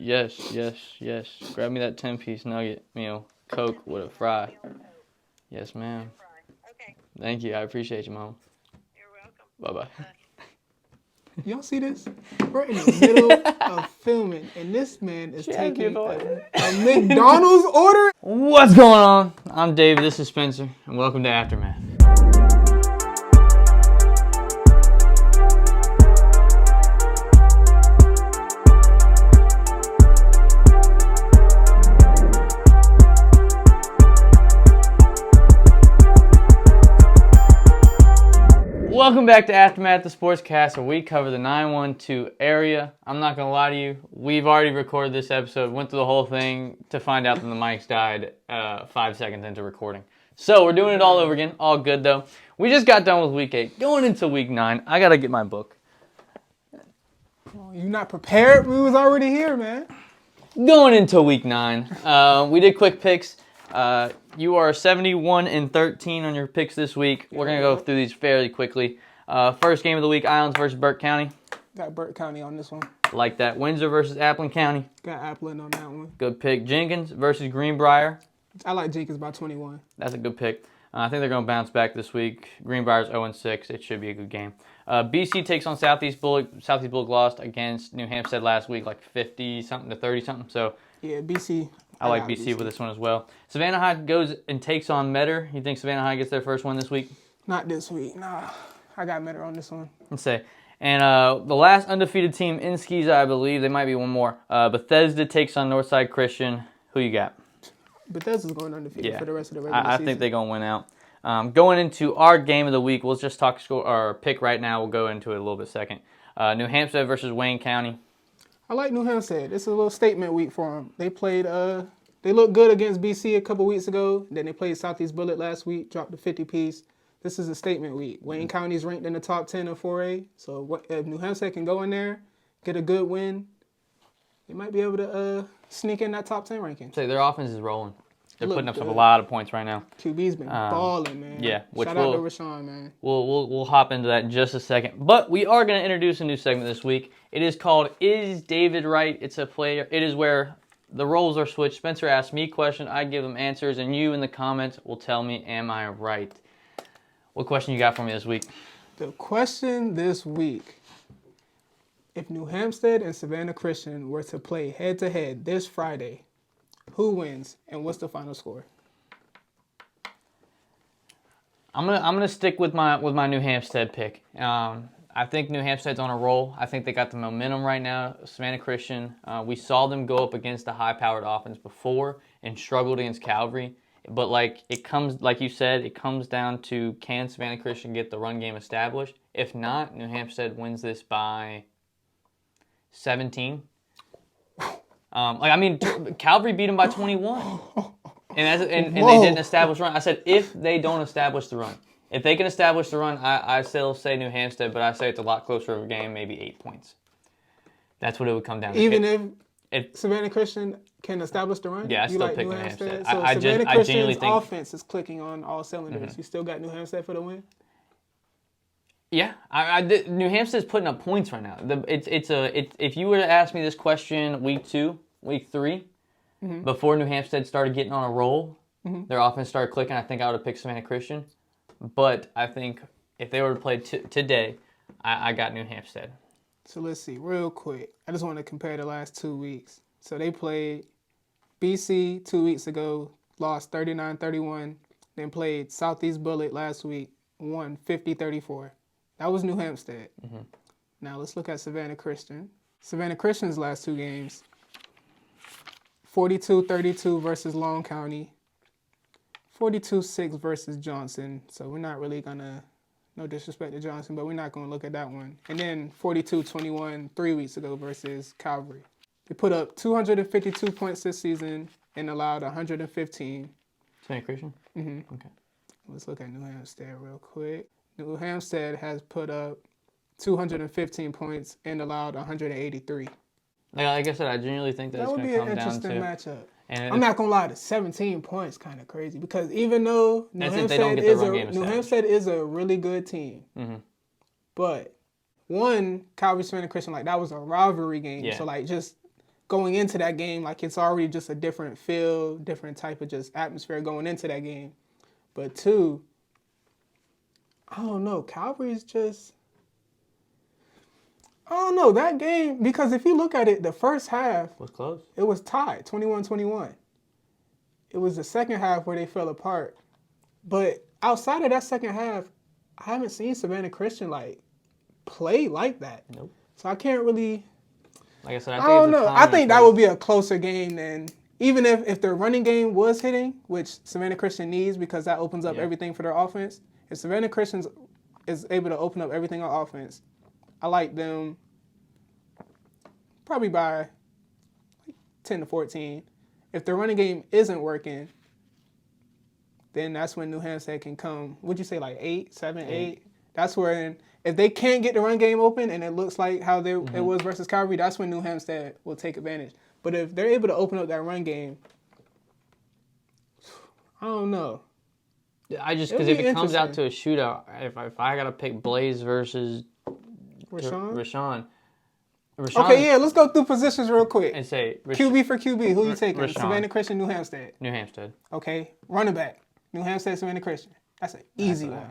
Yes. Grab me that 10-piece nugget meal. Coke with a fry. Yes, ma'am. Okay. Thank you. I appreciate you, Mom. You're welcome. Bye-bye. Y'all see this? We're in the middle of filming, and this man is taking a McDonald's order. What's going on? I'm David. This is Spencer, and welcome to Aftermath. Welcome back to Aftermath, the Sportscast, where we cover the 912 area. I'm not going to lie to you, we've already recorded this episode, went through the whole thing to find out that the mics died 5 seconds into recording. So we're doing it all over again, all good though. We just got done with week 8, going into week 9. I got to get my book. You not prepared? We was already here, man. Going into week 9, we did quick picks. You are 71-13 on your picks this week. We're going to go through these fairly quickly. First game of the week, Islands versus Burke County. Got Burke County on this one. Like that. Windsor versus Appleton County. Got Appleton on that one. Good pick. Jenkins versus Greenbrier. I like Jenkins by 21. That's a good pick. I think they're going to bounce back this week. Greenbrier's 0-6. It should be a good game. BC takes on Southeast Bullock. Southeast Bullock lost against New Hampstead last week, like 50-something to 30-something. So yeah, BC. I like BC with this one as well. Savannah High goes and takes on Metter. You think Savannah High gets their first one this week? Not this week. Nah, I got Metter on this one. Let's say. And the last undefeated team in Skeeza, I believe, they might be one more. Bethesda takes on Northside Christian. Who you got? Bethesda's going undefeated for the rest of the regular I season. think they're going to win out. Going into our game of the week, we'll just talk score or pick right now. We'll go into it a little bit second. New Hampshire versus Wayne County. I like New Hampshire. It's a little statement week for them. They played. They looked good against BC a couple weeks ago. Then they played Southeast Bullock last week, dropped the 50-piece. This is a statement week. Wayne County's ranked in the top 10 of 4A. So if New Hampshire can go in there, get a good win, they might be able to sneak in that top 10 ranking. Say their offense is rolling. They're putting up good. a lot of points right now. QB's been balling, man. Yeah, shout out to Rashawn, man. We'll hop into that in just a second. But we are going to introduce a new segment this week. It is called Is David Right? It's a player. It is where the roles are switched. Spencer asks me questions, I give them answers, and you in the comments will tell me, am I right? What question you got for me this week? The question this week: if New Hampstead and Savannah Christian were to play head-to-head this Friday, who wins and what's the final score? I'm gonna stick with my New Hampstead pick. I think New Hampstead's on a roll. I think they got the momentum right now. Savannah Christian, we saw them go up against the high-powered offense before and struggled against Calvary. But like you said, it comes down to, can Savannah Christian get the run game established? If not, New Hampstead wins this by 17. Calvary beat them by 21. And they didn't establish run. I said if they don't establish the run. If they can establish the run, I still say New Hampstead, but I say it's a lot closer of a game, maybe 8 points. That's what it would come down to. Even if Savannah Christian can establish the run? Yeah, I still pick New Hampstead. So I Savannah genuinely Christian's think offense is clicking on all cylinders. Mm-hmm. You still got New Hampstead for the win? Yeah, New Hampstead's putting up points right now. If you were to ask me this question week 2, week 3, before New Hampstead started getting on a roll, their offense started clicking, I think I would have picked Savannah Christian. But I think if they were to play today, I got New Hampstead. So let's see, real quick. I just want to compare the last 2 weeks. So they played BC 2 weeks ago, lost 39-31. Then played Southeast Bullock last week, won 50-34. That was New Hampstead. Mm-hmm. Now let's look at Savannah Christian. Savannah Christian's last 2 games, 42-32 versus Long County, 42-6 versus Johnson. So we're not really going to, no disrespect to Johnson, but we're not going to look at that one. And then 42-21 3 weeks ago versus Calvary. They put up 252 points this season and allowed 115. Savannah Christian? Mm-hmm. Okay. Let's look at New Hampstead real quick. New Hampstead has put up 215 points and allowed 183. Like I said, I genuinely think that it's going to come down to... That would be an interesting matchup. And I'm not going to lie, the 17 points kind of crazy because even though New Hampstead is a really good team, but one, Calvary Savannah Christian, like that was a rivalry game. Yeah. So like just going into that game, like it's already just a different feel, different type of just atmosphere going into that game. But 2, I don't know, Calvary's just, I don't know, that game, because if you look at it, the first half, Was close. it was tied, 21-21. It was the second half where they fell apart. But outside of that second half, I haven't seen Savannah Christian, like, play like that. Nope. So I can't really, Like I said, I don't know. I think that would be a closer game than, even if their running game was hitting, which Savannah Christian needs because that opens up everything for their offense. If Savannah Christian is able to open up everything on offense, I like them probably by 10-14. If the running game isn't working, then that's when New Hampstead can come. Would you say like 8, 7, 8? That's where, if they can't get the run game open and it looks like how it was versus Calvary, that's when New Hampstead will take advantage. But if they're able to open up that run game, I don't know. I just, because if it comes out to a shootout, if I got to pick Blaze versus Rashawn. Okay, yeah, let's go through positions real quick. And say QB for QB, who you taking? Rashawn. Savannah Christian, New Hampstead. New Hampstead. Okay, running back, New Hampstead, Savannah Christian. That's an easy one.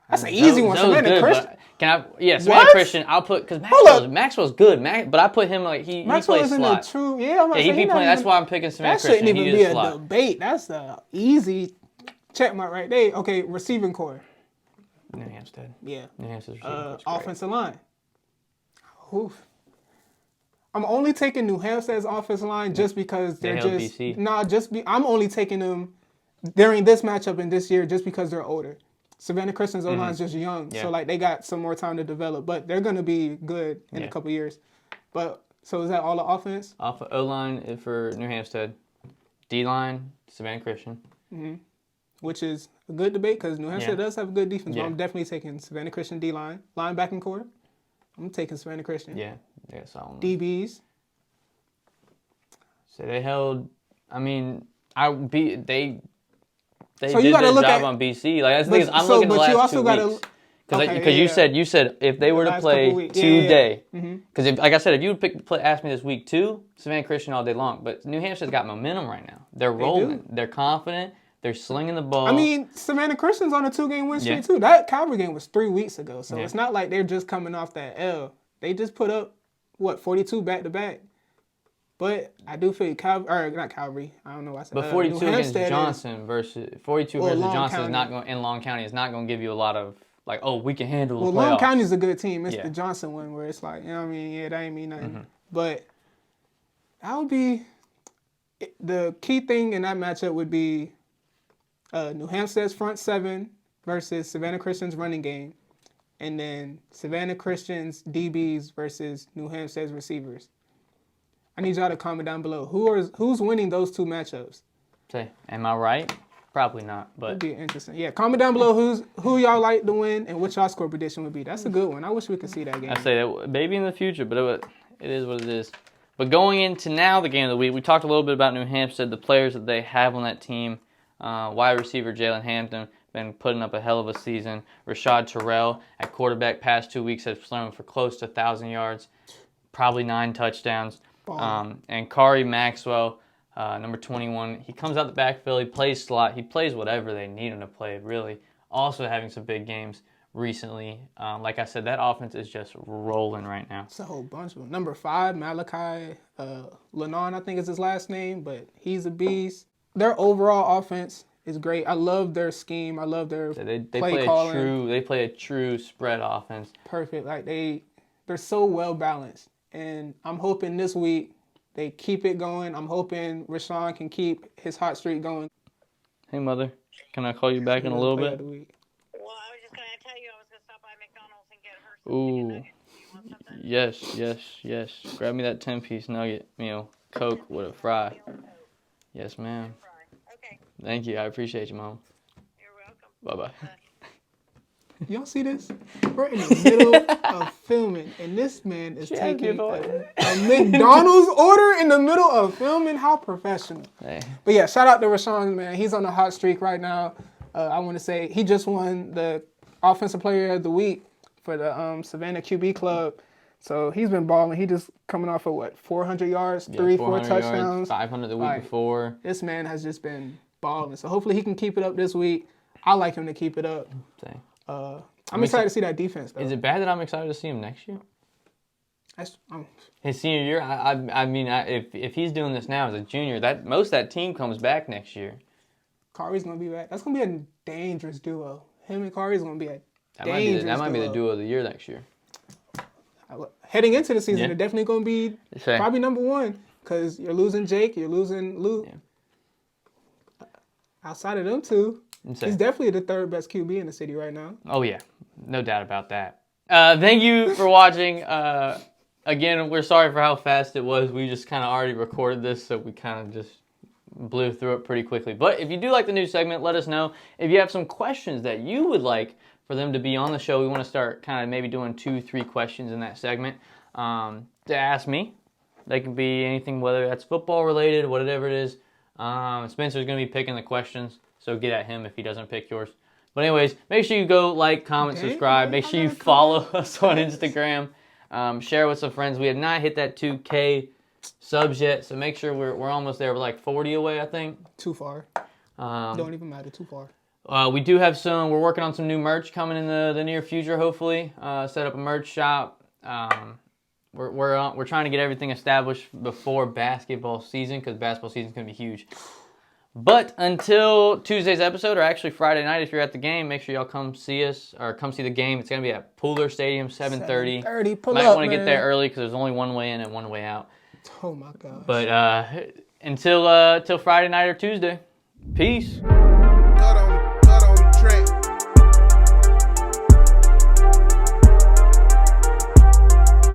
That's an easy one, Savannah Christian. Savannah Christian, I'll put, because Maxwell's good, but I put him like, he plays slot. He be playing, that's why I'm picking Savannah Christian. That shouldn't even be a debate. That's the easy check mark right there. Okay, receiving core. New Hampstead. Yeah. New Hampstead's receiving offensive line. Oof. I'm only taking New Hampstead's offensive line just because they're just BC. I'm only taking them during this matchup and this year just because they're older. Savannah Christian's O-line is just young, so like they got some more time to develop, but they're gonna be good in a couple years. But so is that all the offense? O-line for New Hampstead, D-line Savannah Christian, which is a good debate because New Hampstead does have a good defense. But I'm definitely taking Savannah Christian D-line, linebacking core. I'm taking Savannah Christian. So DBs. So they held. I mean, they so did their job on BC. Like that's the thing is, I'm looking at the last 2 weeks. Because you said if they were to play today, because like I said, if you would ask me this week 2, Savannah Christian all day long. But New Hampshire's got momentum right now. They're rolling. They're confident. They're slinging the ball. I mean, Savannah Christian's on a 2-game win streak too. That Calvary game was 3 weeks ago, so it's not like they're just coming off that L. They just put up 42 back to back. But I do feel not Calvary. I don't know why I said. But 42 against Johnson versus Johnson is not going in Long County. Is not going to give you a lot of like, oh, we can handle the playoffs. Long County's a good team. It's the Johnson one where it's like, you know what I mean? Yeah, that ain't mean nothing. But that would be the key thing in that matchup would be New Hampstead's front 7 versus Savannah Christian's running game, and then Savannah Christian's DBs versus New Hampstead's receivers. I need y'all to comment down below. Who's winning those 2 matchups? Say, am I right? Probably not, but it'd be interesting. Yeah, comment down below who y'all like to win and what y'all score prediction would be. That's a good one. I wish we could see that game. I say that maybe in the future, but it is what it is. But going into now the game of the week, we talked a little bit about New Hampstead, the players that they have on that team. Wide receiver Jalen Hampton been putting up a hell of a season. Rashad Terrell at quarterback past 2 weeks has thrown for close to 1,000 yards, probably 9 touchdowns. And Kari Maxwell, number 21, he comes out the backfield. He plays slot. He plays whatever they need him to play, really. Also having some big games recently. Like I said, that offense is just rolling right now. It's a whole bunch of them. Number 5, Malachi Lennon, I think is his last name, but he's a beast. Their overall offense is great. I love their scheme. I love their play calling. They play a true spread offense. Perfect. Like they're so well balanced. And I'm hoping this week they keep it going. I'm hoping Rashawn can keep his hot streak going. Hey, Mother. Can I call you back in a little bit? Well, I was just going to tell you I was going to stop by McDonald's and get her some chicken nuggets. Do you want something? Yes. Grab me that 10-piece nugget meal. Coke with a fry. Yes, ma'am. Okay. Thank you. I appreciate you, Mom. You're welcome. Bye-bye. Y'all see this? We're in the middle of filming, and this man is taking a McDonald's order in the middle of filming. How professional. Hey. But yeah, shout out to Rashawn, man. He's on a hot streak right now. I want to say he just won the Offensive Player of the Week for the Savannah QB Club. So he's been balling. He just coming off of 400 yards, Yeah, 4 400 touchdowns. yards, 500 the week Like, before. This man has just been balling. So hopefully he can keep it up this week. I like him to keep it up. Same. I'm excited to see that defense, though. Is it bad that I'm excited to see him next year? I'm His senior year, I mean, if he's doing this now as a junior, that most of that team comes back next year. Kari's gonna be back. That's gonna be a dangerous duo. Him and Kari's gonna be a That dangerous might be the duo of the year next year. Heading into the season, Yeah. they're definitely gonna be Same. probably number one because you're losing Jake, you're losing Luke. Yeah. Outside of them two, Same. he's definitely the third best QB in the city right now. Oh yeah, no doubt about that. Thank you for watching. Again, we're sorry for how fast it was. We just kind of already recorded this, so we kind of just blew through it pretty quickly. But if you do like the new segment, let us know. If you have some questions that you would like for them to be on the show, we want to start kind of maybe doing 2-3 questions in that segment to ask me. They can be anything, whether that's football related, whatever it is. Spencer's going to be picking the questions, so get at him if he doesn't pick yours. But anyways, make sure you go like, comment, subscribe. Make sure you follow us on Instagram. Share with some friends. We have not hit that 2K subs yet, so make sure we're almost there. We're like 40 away, I think. Too far. Don't even matter. Too far. We do have we're working on some new merch coming in the near future, hopefully. Set up a merch shop. We're trying to get everything established before basketball season, because basketball season is going to be huge. But until Tuesday's episode, or actually Friday night if you're at the game, make sure y'all come see us, or come see the game. It's going to be at Pooler Stadium, 7:30. 7:30, pull Might up, want to get man. there early because there's only one way in and one way out. Oh my gosh. But until Friday night or Tuesday, peace.